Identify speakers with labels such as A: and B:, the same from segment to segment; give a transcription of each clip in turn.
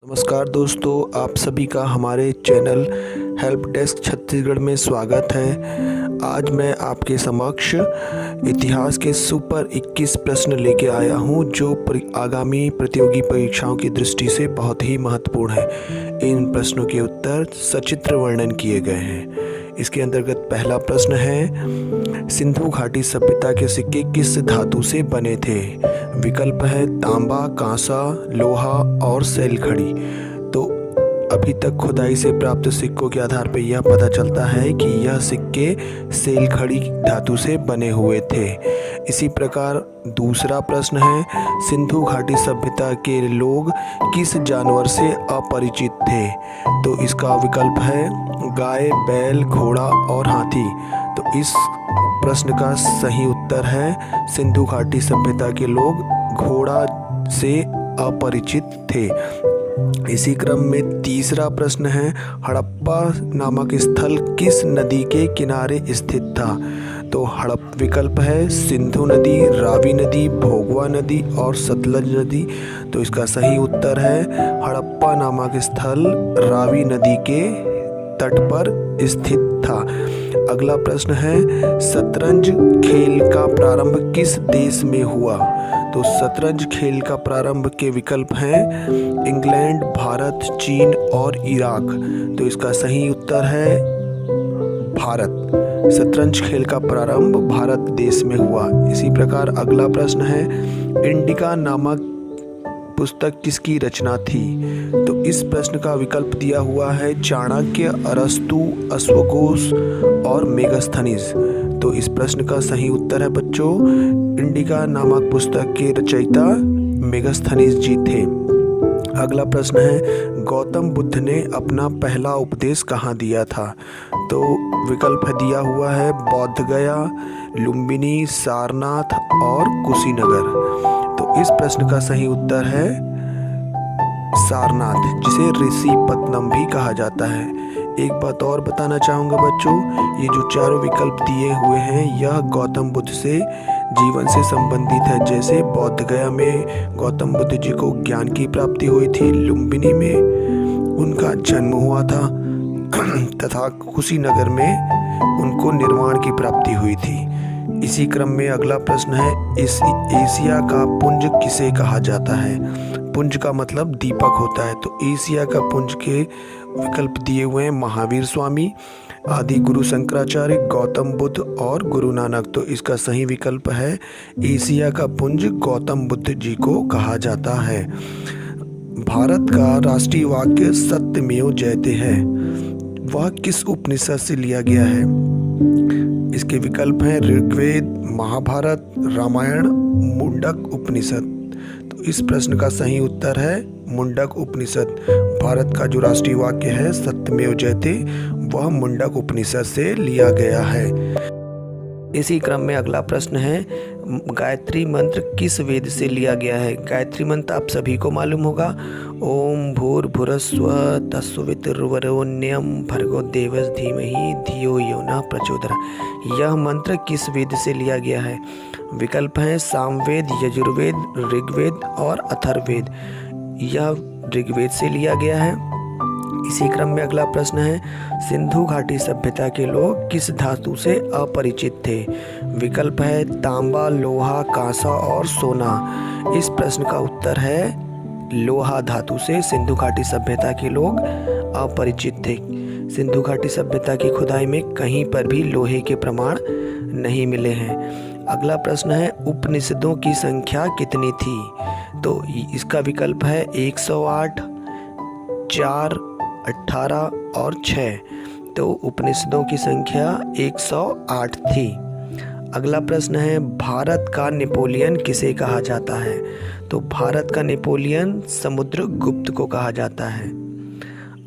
A: नमस्कार दोस्तों, आप सभी का हमारे चैनल हेल्प डेस्क छत्तीसगढ़ में स्वागत है। आज मैं आपके समक्ष इतिहास के सुपर 21 प्रश्न लेके आया हूं जो आगामी प्रतियोगी परीक्षाओं की दृष्टि से बहुत ही महत्वपूर्ण है। इन प्रश्नों के उत्तर सचित्र वर्णन किए गए हैं। इसके अंतर्गत पहला प्रश्न है, सिंधु घाटी सभ्यता के सिक्के किस धातु से बने थे? विकल्प है तांबा, कांसा, लोहा और सैल खड़ी। तो अभी तक खुदाई से प्राप्त सिक्कों के आधार पर यह पता चलता है कि यह सिक्के सैल खड़ी धातु से बने हुए थे। इसी प्रकार दूसरा प्रश्न है, सिंधु घाटी सभ्यता के लोग किस जानवर से अपरिचित थे? तो इसका विकल्प है गाय, बैल, घोड़ा और हाथी। तो इस प्रश्न का सही उत्तर है सिंधु घाटी सभ्यता के लोग घोड़ा से अपरिचित थे। इसी क्रम में तीसरा प्रश्न है, हड़प्पा नामक स्थल किस नदी के किनारे स्थित था? तो विकल्प है सिंधु नदी, रावी नदी, भोगवा नदी और सतलज नदी। तो इसका सही उत्तर है हड़प्पा नामक स्थल रावी नदी के तट पर स्थित था। अगला प्रश्न है, शतरंज खेल का प्रारंभ किस देश में हुआ? तो शतरंज खेल का प्रारंभ के विकल्प हैं इंग्लैंड, भारत, चीन और इराक। तो इसका सही उत्तर है भारत। शतरंज खेल का प्रारंभ भारत देश में हुआ। इसी प्रकार अगला प्रश्न है, इंडिका नामक पुस्तक किसकी रचना थी? तो इस प्रश्न का विकल्प दिया हुआ है चाणक्य, अरस्तु, अश्वघोष और मेगस्थनीज। तो इस प्रश्न का सही उत्तर है बच्चों, इंडिका नामक पुस्तक के रचयिता मेगस्थनीज जी थे। अगला प्रश्न है, गौतम बुद्ध ने अपना पहला उपदेश कहाँ दिया था? तो विकल्प दिया हुआ है बौद्ध गया, लुम्बिनी, सारनाथ और कुशीनगर। तो इस प्रश्न का सही उत्तर है सारनाथ, जिसे ऋषिपत्तनम भी कहा जाता है। एक बात और बताना चाहूँगा बच्चों, ये जो चारों विकल्प दिए हुए हैं यह गौतम बुद्ध से जीवन से संबंधित है। जैसे बौद्ध गया में गौतम बुद्ध जी को ज्ञान की प्राप्ति हुई थी, लुम्बिनी में उनका जन्म हुआ था तथा कुशीनगर में उनको निर्वाण की प्राप्ति हुई थी। इसी क्रम में अगला प्रश्न है, इस एशिया का पुंज किसे कहा जाता है? पुंज का मतलब दीपक होता है। तो एशिया का पुंज के विकल्प दिए हुए हैं महावीर स्वामी, आदि गुरु शंकराचार्य, गौतम बुद्ध और गुरु नानक। तो इसका सही विकल्प है एशिया का पुंज गौतम बुद्ध जी को कहा जाता है। भारत का राष्ट्रीय वाक्य सत्यमेव जयते है, वह किस उपनिषद से लिया गया है? इसके विकल्प हैं ऋग्वेद, महाभारत, रामायण, मुंडक उपनिषद। तो इस प्रश्न का सही उत्तर है मुंडक उपनिषद। भारत का जो राष्ट्रीय वाक्य है सत्यमेव जयते, वह मुंडक उपनिषद से लिया गया है। इसी क्रम में अगला प्रश्न है, गायत्री मंत्र किस वेद से लिया गया है? गायत्री मंत्र आप सभी को मालूम होगा, ओम भूर्भुवस्सुवः तत्सवितुर्वरेण्यं भर्गो देवस्य धीमहि धियो यो नः प्रचोदयात्। यह मंत्र किस वेद से लिया गया है? विकल्प हैं सामवेद, यजुर्वेद, ऋग्वेद और अथर्ववेद। यह ऋग्वेद से लिया गया है। इसी क्रम में अगला प्रश्न है, सिंधु घाटी सभ्यता के लोग किस धातु से अपरिचित थे? विकल्प है तांबा, लोहा, कांसा और सोना। इस प्रश्न का उत्तर है लोहा धातु से सिंधु घाटी सभ्यता के लोग अपरिचित थे। सिंधु घाटी सभ्यता की खुदाई में कहीं पर भी लोहे के प्रमाण नहीं मिले हैं। अगला प्रश्न है, उपनिषदों की संख्या कितनी थी? तो इसका विकल्प है 108, 4, 18 और 6। तो उपनिषदों की संख्या 108 थी। अगला प्रश्न है, भारत का नेपोलियन किसे कहा जाता है? तो भारत का नेपोलियन समुद्रगुप्त को कहा जाता है।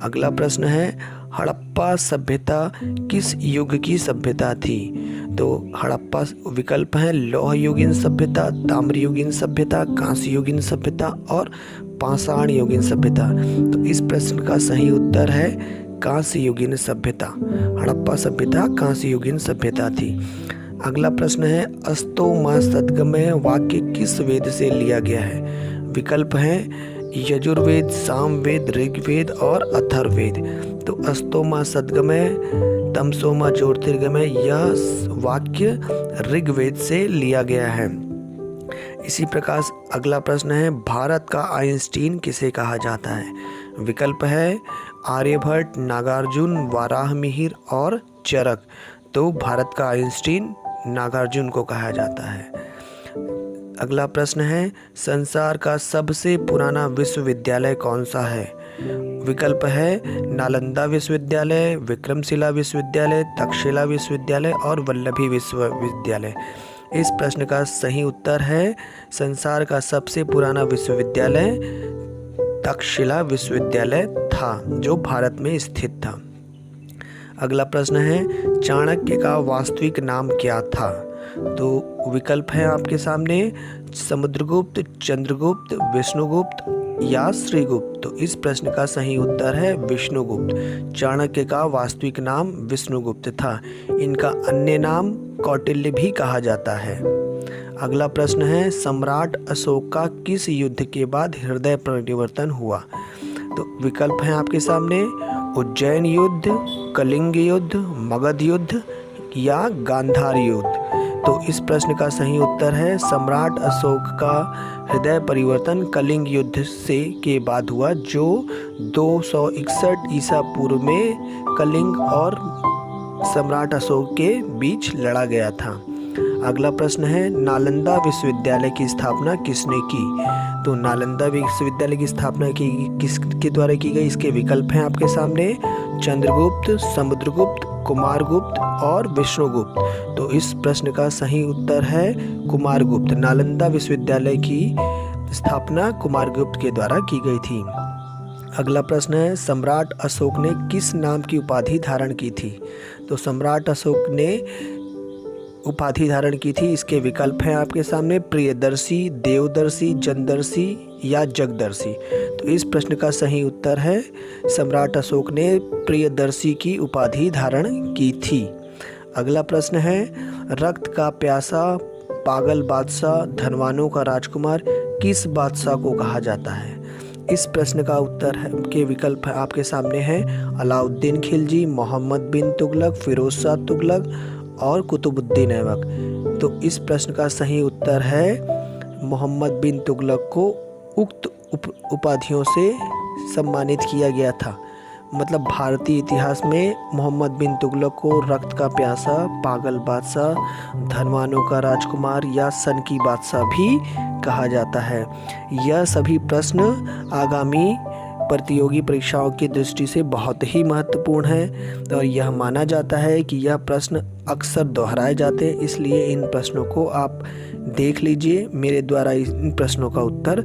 A: अगला प्रश्न है, हड़प्पा सभ्यता किस युग की सभ्यता थी? तो हड़प्पा विकल्प है लौह युगीन सभ्यता, ताम्र युगीन सभ्यता, कांस्य युगीन सभ्यता और पाषाण युगीन सभ्यता। तो इस प्रश्न का सही उत्तर है कांस्य युगीन सभ्यता। हड़प्पा सभ्यता कांस्य युगीन सभ्यता थी। अगला प्रश्न है, अस्तो मा सद्गमय वाक्य किस वेद से लिया गया है? विकल्प हैं यजुर्वेद, सामवेद, ऋग्वेद और अथर्ववेद। तो अस्तोमा सद्गमय तमसोमा ज्योतिर्गमय, यह वाक्य ऋग्वेद से लिया गया है। इसी प्रकार अगला प्रश्न है, भारत का आइंस्टीन किसे कहा जाता है? विकल्प है आर्यभट्ट, नागार्जुन, वाराहमिहिर और चरक। तो भारत का आइंस्टीन नागार्जुन को कहा जाता है। अगला प्रश्न है, संसार का सबसे पुराना विश्वविद्यालय कौन सा है? विकल्प है नालंदा विश्वविद्यालय, विक्रमशिला विश्वविद्यालय, तक्षशिला विश्वविद्यालय और वल्लभी विश्वविद्यालय। इस प्रश्न का सही उत्तर है संसार का सबसे पुराना विश्वविद्यालय तक्षशिला विश्वविद्यालय था, जो भारत में स्थित था। अगला प्रश्न है, चाणक्य का वास्तविक नाम क्या था? तो विकल्प है आपके सामने समुद्रगुप्त, चंद्रगुप्त, विष्णुगुप्त या श्रीगुप्त। तो इस प्रश्न का सही उत्तर है विष्णुगुप्त। चाणक्य का वास्तविक नाम विष्णुगुप्त था। इनका अन्य नाम कौटिल्य भी कहा जाता है। अगला प्रश्न है, सम्राट अशोक का किस युद्ध के बाद हृदय परिवर्तन हुआ? तो विकल्प है आपके सामने उज्जैन युद्ध, कलिंग युद्ध, मगध युद्ध या गांधार युद्ध। तो इस प्रश्न का सही उत्तर है सम्राट अशोक का हृदय परिवर्तन कलिंग युद्ध से के बाद हुआ, जो 261 ईसा पूर्व में कलिंग और सम्राट अशोक के बीच लड़ा गया था। अगला प्रश्न है, नालंदा विश्वविद्यालय की स्थापना किसने की? तो नालंदा विश्वविद्यालय की स्थापना किसके द्वारा की गई? इसके विकल्प हैं आपके सामने चंद्रगुप्त, समुद्रगुप्त, कुमारगुप्त और विष्णुगुप्त। तो इस प्रश्न का सही उत्तर है कुमारगुप्त। नालंदा विश्वविद्यालय की स्थापना कुमारगुप्त के द्वारा की गई थी। अगला प्रश्न है, सम्राट अशोक ने किस नाम की उपाधि धारण की थी? तो सम्राट अशोक ने उपाधि धारण की थी, इसके विकल्प हैं आपके सामने प्रियदर्शी, देवदर्शी, जनदर्शी या जगदर्शी। तो इस प्रश्न का सही उत्तर है सम्राट अशोक ने प्रियदर्शी की उपाधि धारण की थी। अगला प्रश्न है, रक्त का प्यासा, पागल बादशाह, धनवानों का राजकुमार किस बादशाह को कहा जाता है? इस प्रश्न का उत्तर है के विकल्प आपके सामने हैं अलाउद्दीन खिलजी, मोहम्मद बिन तुगलक, फिरोज शाह तुगलक और कुतुबुद्दीन ऐबक। तो इस प्रश्न का सही उत्तर है मोहम्मद बिन तुगलक को उक्त उपाधियों से सम्मानित किया गया था। मतलब भारतीय इतिहास में मोहम्मद बिन तुगलक को रक्त का प्यासा, पागल बादशाह, धनवानों का राजकुमार या सन की बादशाह भी कहा जाता है। यह सभी प्रश्न आगामी प्रतियोगी परीक्षाओं की दृष्टि से बहुत ही महत्वपूर्ण है और यह माना जाता है कि यह प्रश्न अक्सर दोहराए जाते हैं, इसलिए इन प्रश्नों को आप देख लीजिए। मेरे द्वारा इन प्रश्नों का उत्तर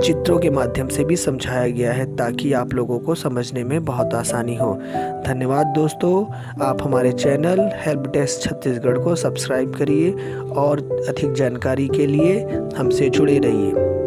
A: चित्रों के माध्यम से भी समझाया गया है ताकि आप लोगों को समझने में बहुत आसानी हो। धन्यवाद दोस्तों, आप हमारे चैनल हेल्प डेस्क छत्तीसगढ़ को सब्सक्राइब करिए और अधिक जानकारी के लिए हमसे जुड़े रहिए।